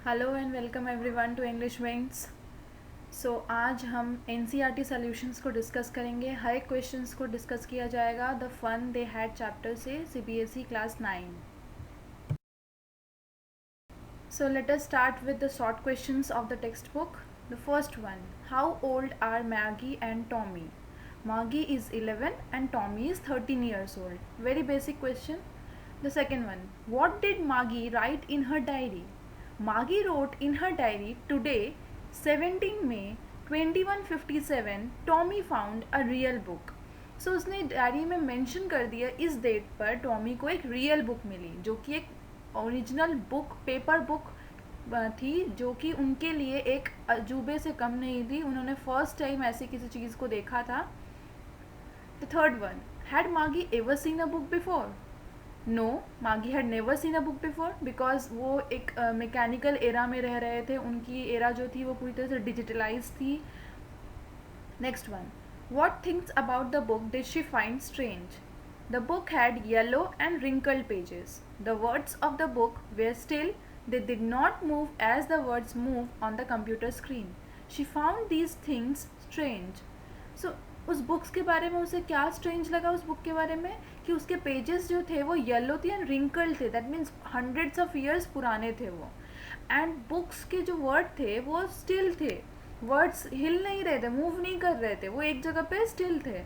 Hello and welcome everyone to English Wings. So आज हम NCERT solutions को discuss करेंगे। हर एक क्वेश्चंस को डिस्कस किया जाएगा the fun they had chapter से CBSE class 9। So let us start with the short questions of the text book. The first one, how old are Maggie and Tommy? Maggie is 11 and Tommy is 13 years old. Very basic question. The second one, what did Maggie write in her diary? Maggie wrote in her diary, today 17 May 2157 Tommy found a real book. So उसने diary में mention कर दिया इस date पर Tommy को एक real book मिली, जो कि एक ओरिजिनल बुक, पेपर बुक थी, जो कि उनके लिए एक अजूबे से कम नहीं थी। उन्होंने फर्स्ट टाइम ऐसी किसी चीज़ को देखा था। The third one, had Maggie ever seen a book before? No, Maggie had never seen a book before because वो एक मैकेनिकल एरा में रह रहे थे। उनकी एरा जो थी वो पूरी तरह से डिजिटलाइज थी। Next one, what things about the book did she find strange? The book had yellow and wrinkled pages. The words of the book were still. They did not move as the words move on the computer screen. She found these things strange. So उस books के बारे में उसे क्या strange लगा उस book के बारे में कि उसके पेजेस जो थे वो येलो थे एंड रिंकल्ड थे। That means hundreds of years पुराने थे वो। एंड बुक्स के जो वर्ड थे वो स्टिल थे। वर्ड्स हिल नहीं रहे थे, मूव नहीं कर रहे थे, वो एक जगह पे स्टिल थे।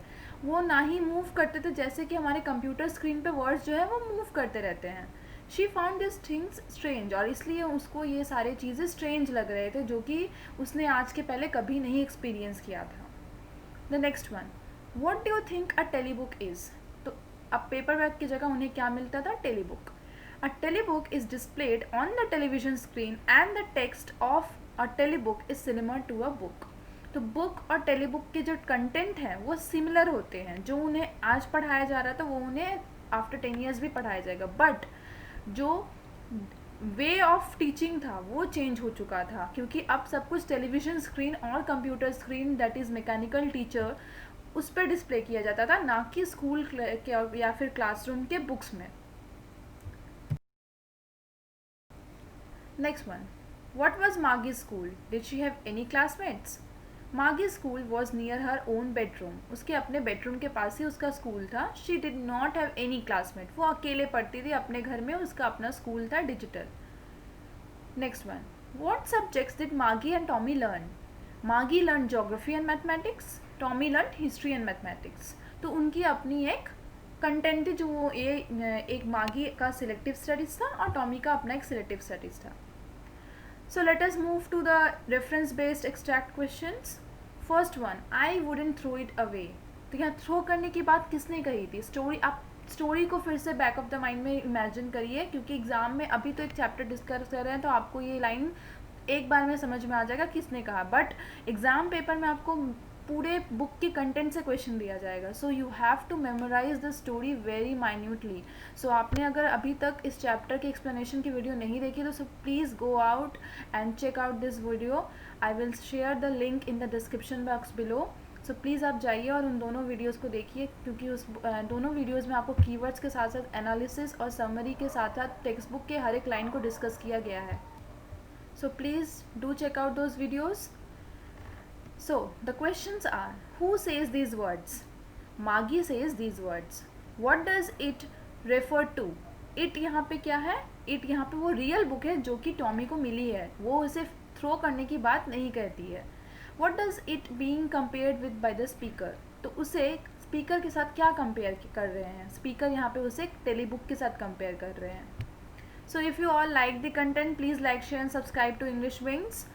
वो ना ही मूव करते थे जैसे कि हमारे कंप्यूटर स्क्रीन पे वर्ड्स जो है वो मूव करते रहते हैं। She found this things strange, और इसलिए उसको ये सारी चीज़ें स्ट्रेंज लग रहे थे, जो कि उसने आज के पहले कभी नहीं एक्सपीरियंस किया था। The next one, what do you think a telebook is? तो अब पेपर बैग की जगह उन्हें क्या मिलता था? Telebook. A telebook is displayed on the television screen and the text of a telebook is similar to a book. तो book और टेलीबुक के जो कंटेंट हैं वो सिमिलर होते हैं। जो उन्हें आज पढ़ाया जा रहा था वो उन्हें आफ्टर 10 ईयर्स भी पढ़ाया जाएगा, बट जो वे ऑफ टीचिंग था वो चेंज हो चुका था, क्योंकि अब सब कुछ टेलीविज़न स्क्रीन और computer screen, that is mechanical teacher, उस पर डिस्प्ले किया जाता था, ना कि स्कूल के या फिर क्लासरूम के बुक्स में। Next one, what was Maggie school? Did she have any classmates? Maggie school was near her own bedroom. उसके अपने बेडरूम के पास ही उसका स्कूल था। She did not have any classmate. वो अकेले पढ़ती थी अपने घर में, उसका अपना स्कूल था digital. Next one, what subjects did मागी एंड टॉमी लर्न? मागी learn geography and mathematics, Tommy learn history and mathematics. तो उनकी अपनी एक कंटेंट थी, जो वो एक मागी का सिलेक्टिव स्टडीज़ था और टॉमी का अपना एक सिलेक्टिव स्टडीज़ था। So let us move to the reference based extract questions. First one, I wouldn't throw it away. तो यहाँ थ्रो करने की बात किसने कही थी? स्टोरी, आप स्टोरी को फिर से बैक ऑफ द माइंड में इमेजिन करिए, क्योंकि एग्जाम में अभी तो एक चैप्टर डिस्कस कर रहे हैं तो आपको ये लाइन एक बार में समझ में आ जाएगा किसने कहा, बट एग्जाम पेपर में आपको पूरे बुक के कंटेंट से क्वेश्चन दिया जाएगा। So you have to memorise the story very minutely. So आपने अगर अभी तक इस चैप्टर के एक्सप्लेनेशन की वीडियो नहीं देखी तो please go out and check out this video. I will share the link in the description box below. So please आप जाइए और उन दोनों वीडियोज़ को देखिए, क्योंकि उस दोनों वीडियोज़ में आपको कीवर्ड्स के साथ साथ एनालिसिस और समरी के साथ साथ टेक्स्ट बुक के हर एक लाइन को डिस्कस किया गया है। So please do check out those videos. So the questions are, who says these words? Maggie says these words. What does it refer to? It यहाँ पे क्या है? It यहाँ पे वो रियल बुक है जो कि टॉमी को मिली है, वो उसे थ्रो करने की बात नहीं कहती है। What does it being compared with by the speaker? तो उसे स्पीकर के साथ क्या कंपेयर कर रहे हैं? स्पीकर यहाँ पे उसे टेली बुक के साथ कंपेयर कर रहे हैं। So if you all like the content, please like, share and subscribe to English Wings.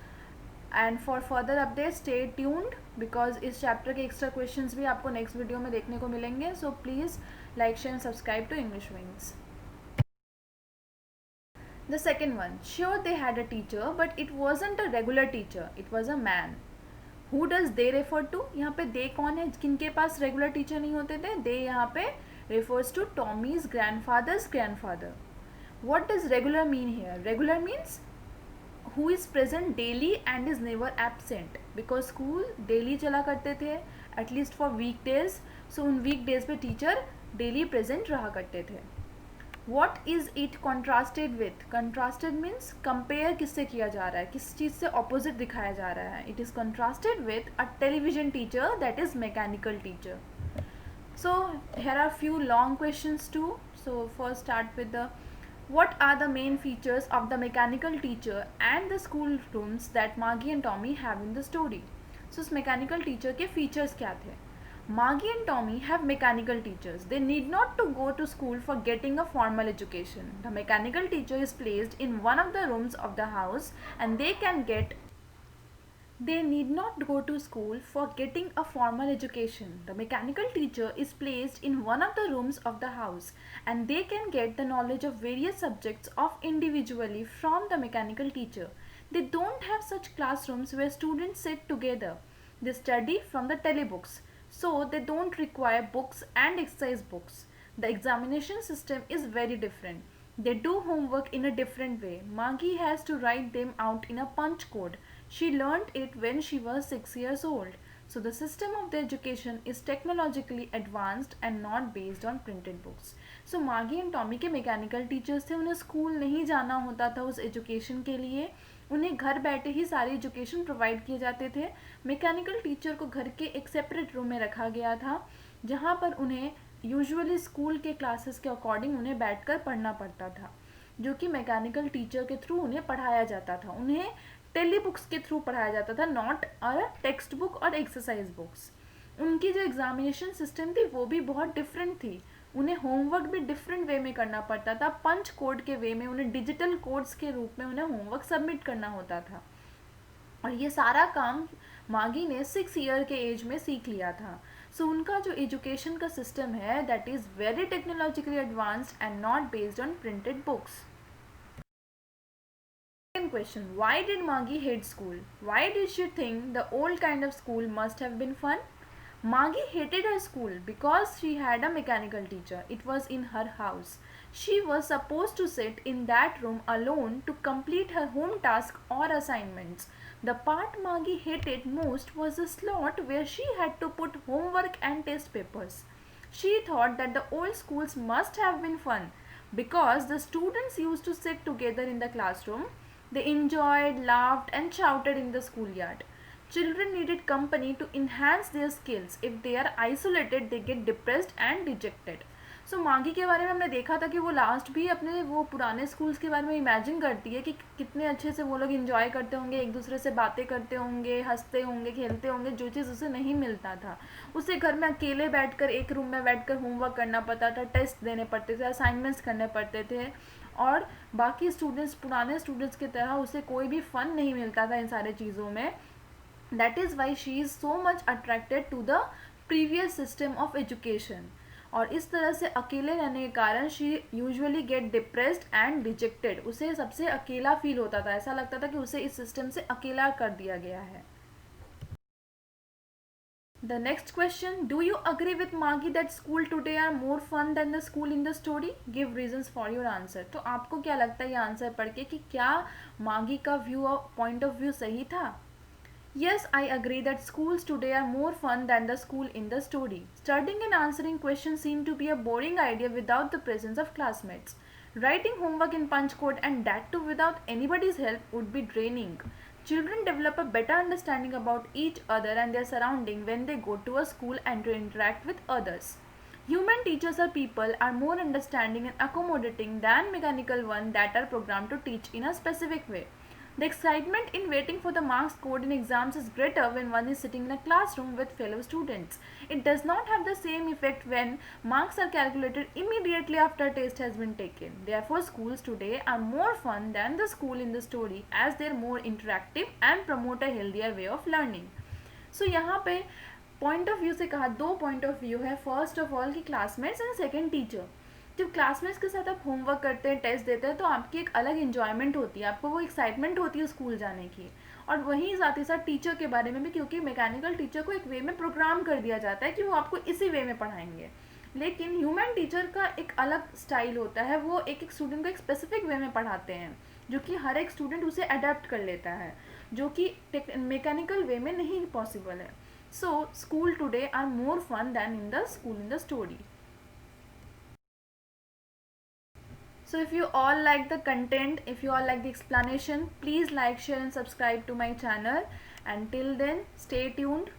And for further update stay tuned, because इस चैप्टर के एक्स्ट्रा क्वेश्चंस भी आपको नेक्स्ट वीडियो में देखने को मिलेंगे। So please like, share and subscribe to English Wings. The second one, sure they had a teacher but it wasn't a regular teacher, it was a man. Who does they refer to? यहाँ पे दे कौन है? किनके पास regular teacher नहीं होते थे? They यहाँ पे refers to Tommy's grandfather's grandfather. What does regular mean here? Regular means who is present daily and is never absent, because school daily चला करते थे at least for weekdays. so उन weekdays पे teacher daily present रहा करते थे. What is it contrasted with? Contrasted means compare किससे किया जा रहा है, किस चीज़ से ऑपोजिट दिखाया जा रहा है. It is contrasted with a television teacher that is mechanical teacher. So here are few long questions too. So first start with the what are the main features of the mechanical teacher and the school rooms that Margie and Tommy have in the story. So इस mechanical teacher के features क्या थे? Margie and Tommy have mechanical teachers. They need not to go to school for getting a formal education. The mechanical teacher is placed in one of the rooms of the house and they need not go to school for getting a formal education. The mechanical teacher is placed in one of the rooms of the house and they can get the knowledge of various subjects of individually from the mechanical teacher. They don't have such classrooms where students sit together. They study from the telebooks, so they don't require books and exercise books. The examination system is very different. They do homework in a different way. Margie has to write them out in a punch code. She learned it when she was 6 years old. So the system of the education is technologically advanced and not based on printed books. So Margie and Tommy के mechanical teachers थे, उन्हें school नहीं जाना होता था उस education के लिए, उन्हें घर बैठे ही सारी एजुकेशन प्रोवाइड किए जाते थे. मैकेनिकल टीचर को घर के एक सेपरेट रूम में रखा गया था जहाँ पर उन्हें यूजुअली स्कूल के क्लासेस के अकॉर्डिंग उन्हें बैठकर पढ़ना पड़ता था, जो कि मैकेनिकल टीचर के थ्रू उन्हें पढ़ाया जाता था. उन्हें टेली बुक्स के थ्रू पढ़ाया जाता था, नॉट अ टेक्स्ट बुक और एक्सरसाइज बुक्स. उनकी जो एग्जामिनेशन सिस्टम थी वो भी बहुत डिफरेंट थी. उन्हें होमवर्क भी डिफरेंट वे में करना पड़ता था. पंच कोड के वे में उन्हें डिजिटल कोड्स के रूप में उन्हें होमवर्क सबमिट करना होता था. और ये सारा काम मागी ने 6 ईयर के एज में सीख लिया था. सो उनका जो एजुकेशन का सिस्टम है that is very technologically advanced and not based on printed books. Second question, why did Margie hate school? Why did she think the old kind of school must have been fun? Margie hated her school because she had a mechanical teacher. It was in her house. She was supposed to sit in that room alone to complete her home task or assignments. The part Margie hated most was the slot where she had to put homework and test papers. She thought that the old schools must have been fun because the students used to sit together in the classroom. They enjoyed, laughed, and shouted in the schoolyard. Children needed company to enhance their skills. If they are isolated, they get depressed and dejected. सो मागी के बारे में हमने देखा था कि वो last भी अपने वो पुराने स्कूल्स के बारे में इमेजिन करती है कि कितने अच्छे से वो लोग इंजॉय करते होंगे, एक दूसरे से बातें करते होंगे, हंसते होंगे, खेलते होंगे, जो चीज़ उसे नहीं मिलता था. उसे घर में अकेले बैठकर एक रूम में बैठकर होमवर्क करना पड़ता था, टेस्ट देने पड़ते थे, असाइनमेंट्स करने पड़ते थे, और बाकी स्टूडेंट्स पुराने स्टूडेंट्स की तरह उसे कोई भी फ़न नहीं मिलता था इन सारे चीज़ों में. That is why she is so much attracted to the previous system of education. और इस तरह से अकेले रहने के कारण she usually get depressed and dejected. उसे सबसे अकेला फील होता था, ऐसा लगता था कि उसे इस सिस्टम से अकेला कर दिया गया है. The next question, do you agree with Margie that school today are more fun than the school in the story? Give reasons for your answer. तो आपको क्या लगता है ये आंसर पढ़ के कि क्या मागी का पॉइंट ऑफ व्यू सही था? Yes, I agree that schools today are more fun than the school in the story. Studying and answering questions seem to be a boring idea without the presence of classmates. Writing homework in punch code and that too without anybody's help would be draining. Children develop a better understanding about each other and their surrounding when they go to a school and to interact with others. Human teachers or people are more understanding and accommodating than mechanical ones that are programmed to teach in a specific way. The excitement in waiting for the marks scored in exams is greater when one is sitting in a classroom with fellow students. It does not have the same effect when marks are calculated immediately after a test has been taken. Therefore, schools today are more fun than the school in the story as they are more interactive and promote a healthier way of learning. So यहाँ पे point of view से कहा, दो point of view है. First of all कि classmates and second teacher. जब classmates के साथ आप होमवर्क करते हैं, टेस्ट देते हैं, तो आपकी एक अलग इन्जॉयमेंट होती है, आपको वो एक्साइटमेंट होती है स्कूल जाने की. और वहीं साथ ही साथ टीचर के बारे में भी, क्योंकि मैकेनिकल टीचर को एक वे में प्रोग्राम कर दिया जाता है कि वो आपको इसी वे में पढ़ाएंगे. लेकिन ह्यूमन टीचर का एक अलग स्टाइल होता है, वो एक एक स्टूडेंट को एक स्पेसिफिक वे में पढ़ाते हैं, जो कि हर एक स्टूडेंट उसे अडेप्ट कर लेता है, जो कि मैकेनिकल वे में नहीं पॉसिबल है. So school today are more fun than in the school in the story. So if you all like the content, if you all like the explanation, please like, share and subscribe to my channel. And till then, stay tuned.